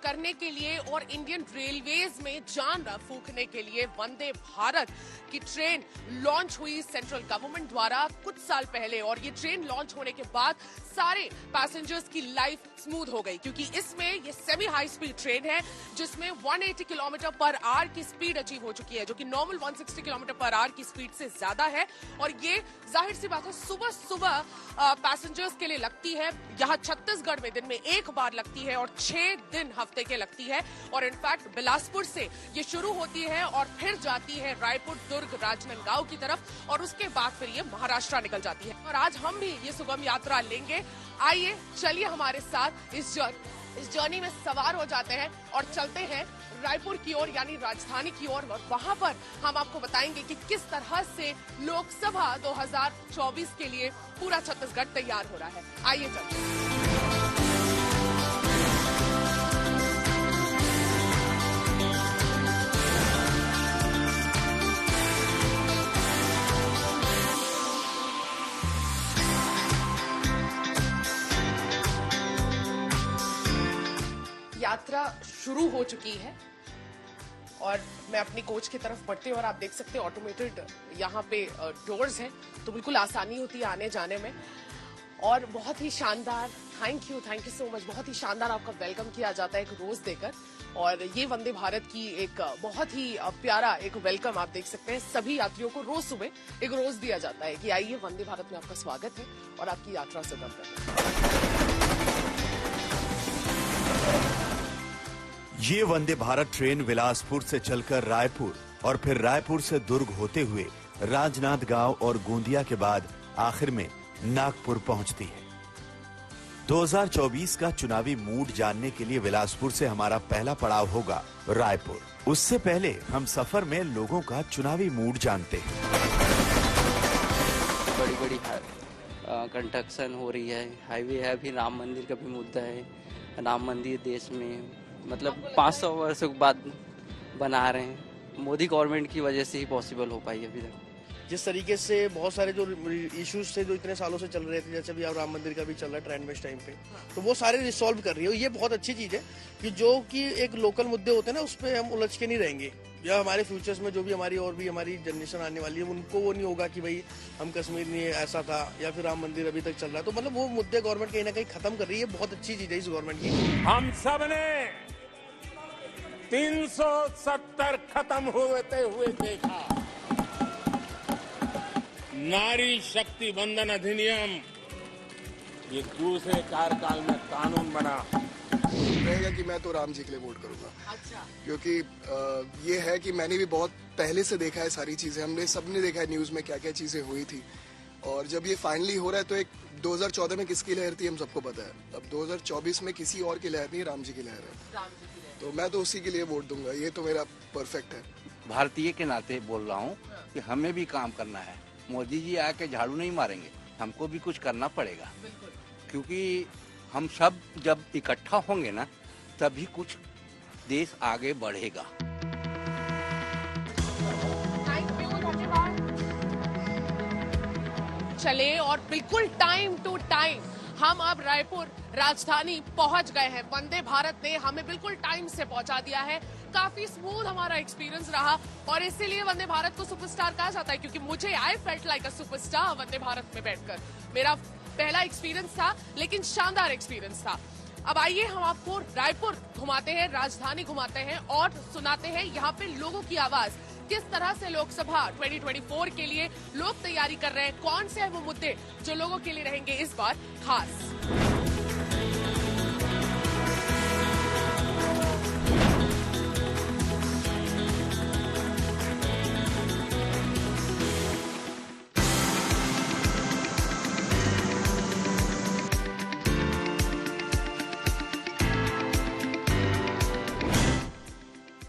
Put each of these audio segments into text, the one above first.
करने के लिए और इंडियन रेलवेज में जान फूंकने के लिए वंदे भारत की ट्रेन लॉन्च हुई सेंट्रल गवर्नमेंट द्वारा कुछ साल पहले। और ये ट्रेन लॉन्च होने के बाद सारे पैसेंजर्स की लाइफ स्मूथ हो गई, क्योंकि इसमें ये सेमी हाई स्पीड ट्रेन है जिसमें 180 किलोमीटर पर आवर की स्पीड अचीव हो चुकी है, जो कि नॉर्मल 160 किलोमीटर पर आवर की स्पीड से ज्यादा है। और ये जाहिर सी बात है सुबह सुबह पैसेंजर्स के लिए लगती है। यहाँ छत्तीसगढ़ में दिन में एक बार लगती है और 6 दिन हफ्ते के लगती है। और इनफैक्ट बिलासपुर से ये शुरू होती है और फिर जाती है रायपुर, दुर्ग, राजनांदगांव की तरफ और उसके बाद फिर ये महाराष्ट्र निकल जाती है। और आज हम भी ये सुगम यात्रा लेंगे। आइए चलिए हमारे साथ इस जर्नी में सवार हो जाते हैं और चलते हैं रायपुर की ओर, यानी राजधानी की ओर। और वहां पर हम आपको बताएंगे कि किस तरह से लोकसभा 2024 के लिए पूरा छत्तीसगढ़ तैयार हो रहा है। आइए चलते। यात्रा शुरू हो चुकी है और मैं अपनी कोच की तरफ बढ़ती हूँ और आप देख सकते हैं ऑटोमेटेड यहाँ पे डोर्स हैं, तो बिल्कुल आसानी होती है आने जाने में। और बहुत ही शानदार, थैंक यू सो मच, बहुत ही शानदार आपका वेलकम किया जाता है एक रोज देकर। और ये वंदे भारत की एक बहुत ही प्यारा एक वेलकम आप देख सकते हैं। सभी यात्रियों को रोज सुबह एक रोज दिया जाता है कि आइए वंदे भारत में आपका स्वागत है और आपकी यात्रा सुगम करें। ये वंदे भारत ट्रेन बिलासपुर से चलकर रायपुर और फिर रायपुर से दुर्ग होते हुए राजनांदगांव और गोंदिया के बाद आखिर में नागपुर पहुंचती है। 2024 का चुनावी मूड जानने के लिए बिलासपुर से हमारा पहला पड़ाव होगा रायपुर। उससे पहले हम सफर में लोगों का चुनावी मूड जानते हैं। बड़ी बड़ी कंस्ट्रक्शन हो रही है, हाईवे है, अभी राम मंदिर का भी मुद्दा है। राम मंदिर देश में मतलब 500 वर्षों के बाद बना रहे हैं। मोदी गवर्नमेंट की वजह से ही पॉसिबल हो पाई अभी तक। जिस तरीके से बहुत सारे जो इश्यूज थे जो इतने सालों से चल रहे थे, जैसे भी अब राम मंदिर का भी चल रहा है ट्रेंड में इस टाइम पे, तो वो सारे रिसॉल्व कर रही है। ये बहुत अच्छी चीज है कि जो कि एक लोकल मुद्दे होते हैं ना, उस पर हम उलझ के नहीं रहेंगे। या हमारे फ्यूचर्स में जो भी हमारी और भी हमारी जनरेशन आने वाली है, उनको वो नहीं होगा कि भाई हम कश्मीर में ऐसा था या फिर राम मंदिर अभी तक चल रहा है। तो मतलब वो मुद्दे गवर्नमेंट कहीं ना कहीं खत्म कर रही है। बहुत अच्छी चीज है इस गवर्नमेंट की। हम सब ने 370 खत्म होते हुए देखा। नारी शक्ति वंदन अधिनियम ये दूसरे कार्यकाल में कानून बना। रहेगा कि मैं तो राम जी के लिए वोट करूंगा। अच्छा। क्योंकि ये है कि मैंने भी बहुत पहले से देखा है सारी चीजें, हमने सबने देखा है न्यूज में क्या क्या चीजें हुई थी। और जब ये फाइनली हो रहा है तो एक 2014 में किसकी लहर थी हम सबको पता है, अब 2024 में किसी और की लहर नहीं, राम जी की लहर है। तो मैं तो उसी के लिए वोट दूंगा। ये तो मेरा परफेक्ट है। भारतीय के नाते बोल रहा हूँ कि हमें भी काम करना है। मोदी जी आके झाड़ू नहीं मारेंगे, हमको भी कुछ करना पड़ेगा, क्योंकि हम सब जब इकट्ठा होंगे ना तभी कुछ देश आगे बढ़ेगा। चले और बिल्कुल टाइम टू टाइम हम अब रायपुर राजधानी पहुंच गए हैं। वंदे भारत ने हमें बिल्कुल टाइम से पहुंचा दिया है। काफी स्मूथ हमारा एक्सपीरियंस रहा और इसीलिए वंदे भारत को सुपरस्टार कहा जाता है, क्योंकि मुझे I felt like a superstar Vande Bharat में बैठकर। मेरा पहला एक्सपीरियंस था, लेकिन शानदार एक्सपीरियंस था। अब आइए हम आपको रायपुर घुमाते हैं, राजधानी घुमाते हैं और सुनाते हैं यहाँ पे लोगों की आवाज। किस तरह से लोकसभा 2024 के लिए लोग तैयारी कर रहे हैं, कौन से हैं वो मुद्दे जो लोगों के लिए रहेंगे इस बार खास।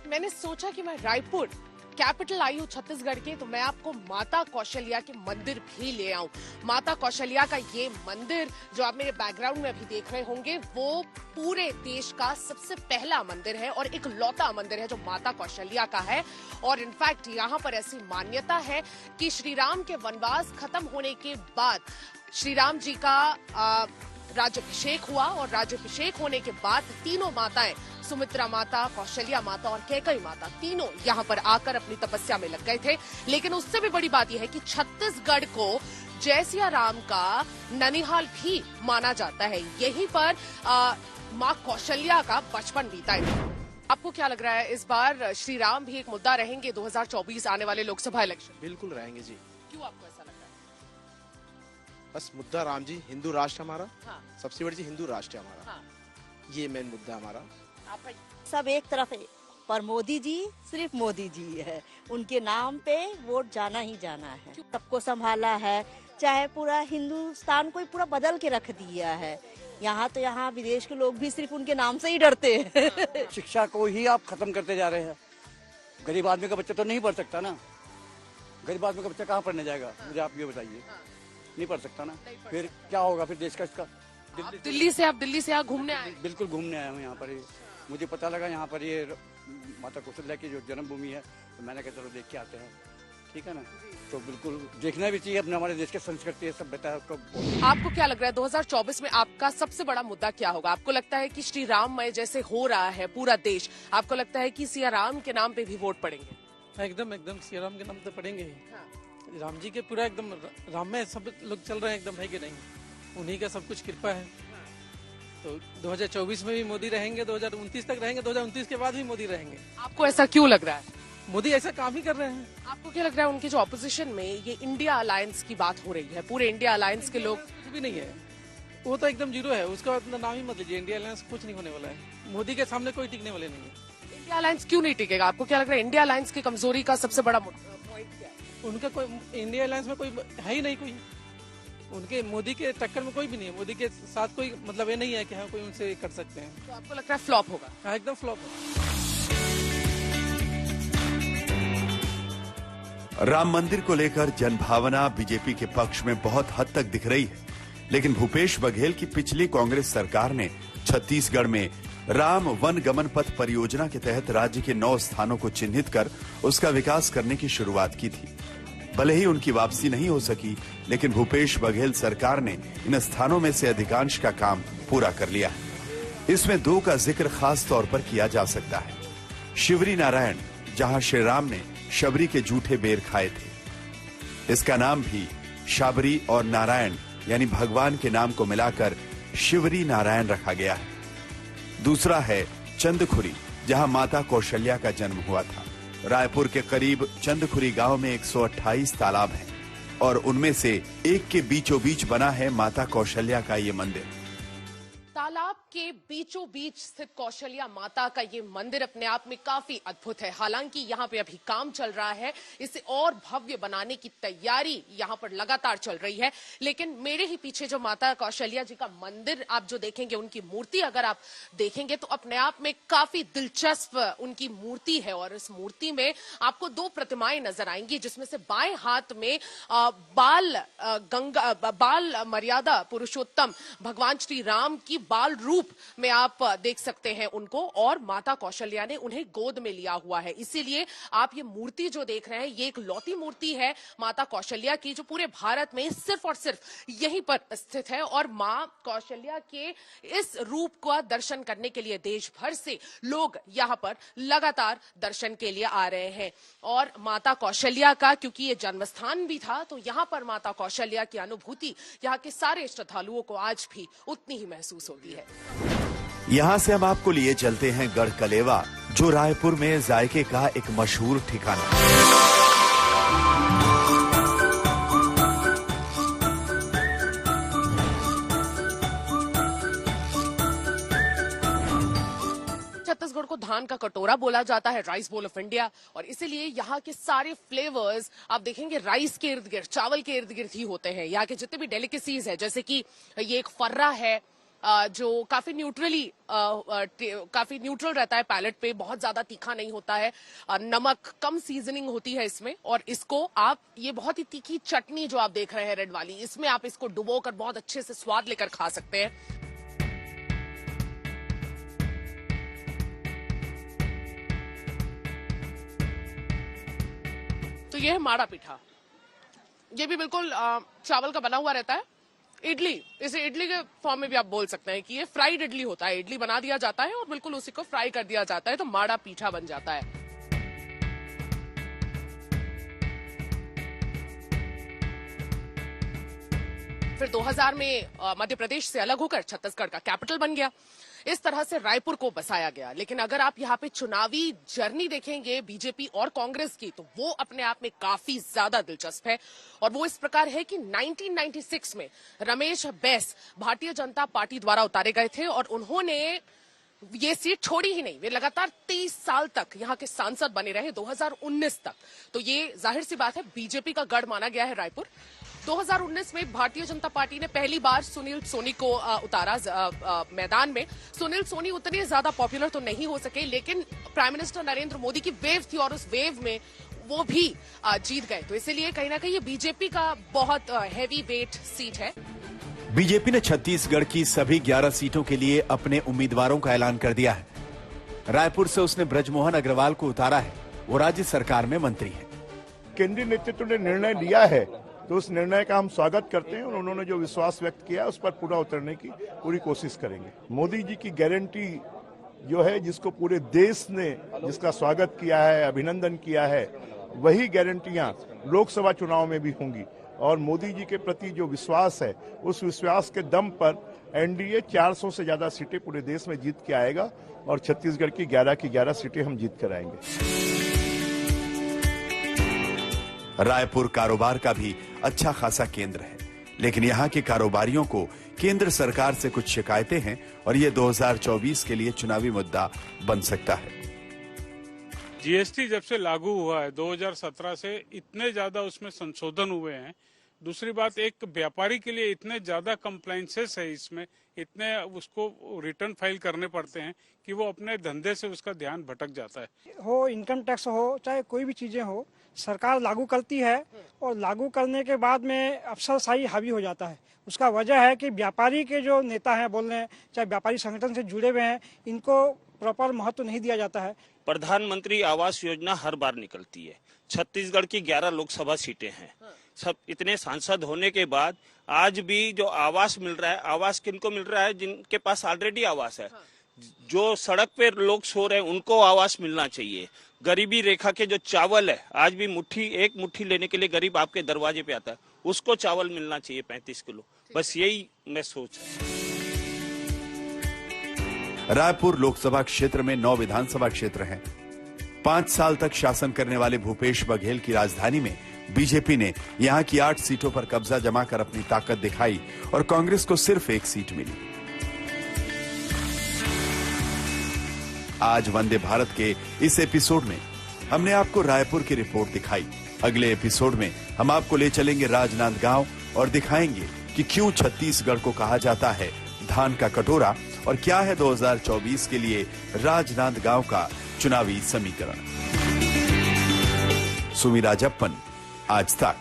मैंने सोचा कि मैं रायपुर कैपिटल आई हूँ छत्तीसगढ़ के, तो मैं आपको माता कौशल्या के मंदिर भी ले आऊं। माता कौशल्या का ये मंदिर जो आप मेरे बैकग्राउंड में अभी देख रहे होंगे, वो पूरे देश का सबसे पहला मंदिर है और एक लौता मंदिर है जो माता कौशल्या का है। और इनफैक्ट यहाँ पर ऐसी मान्यता है कि श्री राम के वनवास खत्म होने के बाद श्री राम जी का राज्याभिषेक हुआ और राज्याभिषेक होने के बाद तीनों माताएं सुमित्रा माता, कौशल्या माता और कैकेयी माता तीनों यहाँ पर आकर अपनी तपस्या में लग गए थे। लेकिन उससे भी बड़ी बात यह है कि छत्तीसगढ़ को जय सिया राम का ननिहाल भी माना जाता है। यहीं पर माँ कौशल्या का बचपन बीता है। आपको क्या लग रहा है, इस बार श्री राम भी एक मुद्दा रहेंगे 2024 आने वाले लोकसभा इलेक्शन? बिल्कुल रहेंगे जी। क्यों आपको ऐसा लगता है? बस मुद्दा राम जी, हिंदू राष्ट्र हमारा। हाँ। सबसे बड़ी चीज हिंदू राष्ट्र हमारा। हाँ। ये मेन मुद्दा हमारा। आप सब एक तरफ है, पर मोदी जी सिर्फ मोदी जी है, उनके नाम पे वोट जाना ही जाना है। सबको संभाला है, चाहे पूरा हिंदुस्तान को पूरा बदल के रख दिया है। यहाँ तो यहाँ विदेश के लोग भी सिर्फ उनके नाम से ही डरते हैं। शिक्षा को ही आप खत्म करते जा रहे हैं। गरीब आदमी का बच्चा तो नहीं पढ़ सकता ना। गरीब आदमी का बच्चा कहाँ पढ़ने जाएगा, मुझे आप ये बताइए। नहीं पढ़ सकता ना, फिर क्या होगा फिर देश का इसका। दिल्ली से यहाँ घूमने आए? बिल्कुल घूमने आया हूँ यहाँ पर। मुझे पता लगा यहाँ पर ये माता कौशल्या की जो जन्मभूमि है, तो मैंने कहा चलो देख के आते हैं, ठीक है ना। तो बिल्कुल देखना भी चाहिए, अपने हमारे देश की संस्कृति है, सभ्यता है उसको। आपको क्या लग रहा है 2024 में आपका सबसे बड़ा मुद्दा क्या होगा? आपको लगता है कि श्री राममय जैसे हो रहा है पूरा देश, आपको लगता है कि सिया राम के नाम पे भी वोट पड़ेंगे? एकदम सिया राम के नाम तो पड़ेंगे ही। राम जी के पूरा एकदम राममय सब लोग चल रहे हैं, एकदम है कि नहीं, उन्हीं का सब कुछ कृपा है। तो 2024 में भी मोदी रहेंगे, 2029 तक रहेंगे, 2029 के बाद भी मोदी रहेंगे। आपको ऐसा क्यों लग रहा है? मोदी ऐसा काम ही कर रहे हैं। आपको क्या लग रहा है उनके जो ऑपोजिशन में ये इंडिया अलायंस की बात हो रही है, पूरे इंडिया अलायंस के लोग? कुछ भी नहीं है, वो तो एकदम जीरो है, उसका इतना नाम ही मत लीजिए। इंडिया अलायंस कुछ नहीं होने वाला है, मोदी के सामने कोई टिकने वाले नहीं है। इंडिया अलायंस क्यों नहीं टिकेगा? आपको क्या लग रहा है इंडिया अलायंस की कमजोरी का सबसे बड़ा पॉइंट क्या है? उनका कोई इंडिया अलायंस में कोई है ही नहीं, कोई उनके मोदी के टक्कर में कोई भी नहीं है। मोदी के साथ कोई मतलब ये नहीं है कि हाँ कोई उनसे कर सकते हैं। तो आपको लगता है फ्लॉप होगा? हाँ, एकदम फ्लॉप होगा। राम मंदिर को लेकर जनभावना बीजेपी के पक्ष में बहुत हद तक दिख रही है, लेकिन भूपेश बघेल की पिछली कांग्रेस सरकार ने छत्तीसगढ़ में राम वन गमन पथ परियोजना के तहत राज्य के 9 स्थानों को चिन्हित कर उसका विकास करने की शुरुआत की थी। भले ही उनकी वापसी नहीं हो सकी, लेकिन भूपेश बघेल सरकार ने इन स्थानों में से अधिकांश का काम पूरा कर लिया है। इसमें 2 का जिक्र खास तौर पर किया जा सकता है। शिवरी नारायण, जहां श्री राम ने शबरी के जूठे बेर खाए थे। इसका नाम भी शाबरी और नारायण यानी भगवान के नाम को मिलाकर शिवरी नारायण रखा गया है। दूसरा है चंदखुरी, जहां माता कौशल्या का जन्म हुआ था। रायपुर के करीब चंदखुरी गांव में 128 तालाब हैं और उनमें से एक के बीचों बीच बना है माता कौशल्या का ये मंदिर। तालाब के बीचों बीच स्थित कौशल्या माता का ये मंदिर अपने आप में काफी अद्भुत है। हालांकि यहाँ पे अभी काम चल रहा है, इसे और भव्य बनाने की तैयारी यहाँ पर लगातार चल रही है। लेकिन मेरे ही पीछे जो माता कौशल्या जी का मंदिर आप जो देखेंगे, उनकी मूर्ति अगर आप देखेंगे तो अपने आप में काफी दिलचस्प उनकी मूर्ति है। और इस मूर्ति में आपको 2 प्रतिमाएं नजर आएंगी, जिसमें से बाएं हाथ में बाल मर्यादा पुरुषोत्तम भगवान श्री राम की बाल रूप में आप देख सकते हैं उनको, और माता कौशल्या ने उन्हें गोद में लिया हुआ है। इसीलिए आप ये मूर्ति जो देख रहे हैं, ये एक लौती मूर्ति है माता कौशल्या की, जो पूरे भारत में सिर्फ और सिर्फ यहीं पर स्थित है। और मां कौशल्या के इस रूप का दर्शन करने के लिए देश भर से लोग यहां पर लगातार दर्शन के लिए आ रहे हैं। और माता कौशल्या का क्योंकि ये जन्मस्थान भी था, तो यहां पर माता कौशल्या की अनुभूति यहाँ के सारे श्रद्धालुओं को आज भी उतनी ही महसूस होती है। यहाँ से हम आपको लिए चलते हैं गढ़ कलेवा, जो रायपुर में जायके का एक मशहूर ठिकाना। छत्तीसगढ़ को धान का कटोरा बोला जाता है, राइस बोल ऑफ इंडिया, और इसीलिए यहाँ के सारे फ्लेवर्स आप देखेंगे राइस के इर्द गिर्द, चावल के इर्द गिर्द ही होते हैं। यहाँ के जितने भी डेलिकेसीज है, जैसे कि ये एक फर्रा है जो काफी न्यूट्रल रहता है पैलेट पे, बहुत ज्यादा तीखा नहीं होता है, नमक कम सीजनिंग होती है इसमें। और इसको आप ये बहुत ही तीखी चटनी जो आप देख रहे हैं रेड वाली, इसमें आप इसको डुबो कर बहुत अच्छे से स्वाद लेकर खा सकते हैं। तो ये है माड़ा पीठा, ये भी बिल्कुल चावल का बना हुआ रहता है। इडली, इसे इडली के फॉर्म में भी आप बोल सकते हैं कि ये फ्राइड इडली होता है। इडली बना दिया जाता है और बिल्कुल उसी को फ्राई कर दिया जाता है तो माड़ा पीठा बन जाता है। फिर 2000 में मध्य प्रदेश से अलग होकर छत्तीसगढ़ का कैपिटल बन गया। इस तरह से रायपुर को बसाया गया। लेकिन अगर आप यहाँ पे चुनावी जर्नी देखेंगे बीजेपी और कांग्रेस की, तो वो अपने आप में काफी ज्यादा दिलचस्प है। और वो इस प्रकार है कि 1996 में रमेश बैस भारतीय जनता पार्टी द्वारा उतारे गए थे और उन्होंने ये सीट छोड़ी ही नहीं। वे लगातार 23 साल तक यहाँ के सांसद बने रहे, 2019 तक। तो ये जाहिर सी बात है बीजेपी का गढ़ माना गया है रायपुर। 2019 में भारतीय जनता पार्टी ने पहली बार सुनील सोनी को उतारा मैदान में। सुनील सोनी उतने ज्यादा पॉपुलर तो नहीं हो सके, लेकिन प्राइम मिनिस्टर नरेंद्र मोदी की वेव थी और उस वेव में वो भी जीत गए। तो इसीलिए कहीं ना कहीं ये बीजेपी का बहुत हैवी वेट सीट है। बीजेपी ने छत्तीसगढ़ की सभी 11 सीटों के लिए अपने उम्मीदवारों का ऐलान कर दिया है। रायपुर से उसने ब्रजमोहन अग्रवाल को उतारा है। वो राज्य सरकार में मंत्री है। केंद्रीय नेतृत्व ने निर्णय लिया है तो उस निर्णय का हम स्वागत करते हैं और उन्होंने जो विश्वास व्यक्त किया उस पर पूरा उतरने की पूरी कोशिश करेंगे। मोदी जी की गारंटी जो है, जिसको पूरे देश ने जिसका स्वागत किया है, अभिनंदन किया है, वही गारंटियां लोकसभा चुनाव में भी होंगी। और मोदी जी के प्रति जो विश्वास है, उस विश्वास के दम पर एनडीए 400 से ज्यादा सीटें पूरे देश में जीत के आएगा और छत्तीसगढ़ की 11 सीटें हम जीत कर आएंगे। रायपुर कारोबार का भी अच्छा खासा केंद्र है, लेकिन यहाँ के कारोबारियों को केंद्र सरकार से कुछ शिकायतें हैं और ये 2024 के लिए चुनावी मुद्दा बन सकता है। जीएसटी जब से लागू हुआ है 2017 से, इतने ज्यादा उसमें संशोधन हुए हैं। दूसरी बात, एक व्यापारी के लिए इतने ज्यादा कंप्लाइंसेस है इसमें, इतने उसको रिटर्न फाइल करने पड़ते हैं कि वो अपने धंधे से उसका ध्यान भटक जाता है। हो इनकम टैक्स हो, चाहे कोई भी चीजें हो, सरकार लागू करती है और लागू करने के बाद में अफसरशाही हावी हो जाता है। उसका वजह है कि व्यापारी के जो नेता हैं बोल रहे हैं, चाहे व्यापारी संगठन से जुड़े हुए हैं, इनको प्रॉपर महत्व नहीं दिया जाता है। प्रधानमंत्री आवास योजना हर बार निकलती है। छत्तीसगढ़ की 11 लोकसभा सीटें हैं। सब इतने सांसद होने के बाद आज भी जो आवास मिल रहा है, आवास किनको मिल रहा है? जिनके पास ऑलरेडी आवास है। जो सड़क पे लोग सो रहे हैं उनको आवास मिलना चाहिए। गरीबी रेखा के जो चावल है, आज भी एक मुट्ठी लेने के लिए गरीब आपके दरवाजे पे आता है, उसको चावल मिलना चाहिए 35 किलो। बस यही मैं सोच है। रायपुर लोकसभा क्षेत्र में 9 विधानसभा क्षेत्र हैं। 5 साल तक शासन करने वाले भूपेश बघेल की राजधानी में बीजेपी ने यहां की 8 सीटों पर कब्जा जमाकर अपनी ताकत दिखाई और कांग्रेस को सिर्फ 1 सीट मिली। आज वंदे भारत के इस एपिसोड में हमने आपको रायपुर की रिपोर्ट दिखाई। अगले एपिसोड में हम आपको ले चलेंगे राजनांदगांव और दिखाएंगे कि क्यों छत्तीसगढ़ को कहा जाता है धान का कटोरा और क्या है 2024 के लिए राजनांदगांव का चुनावी समीकरण। सुमी राजप्पन, आज तक।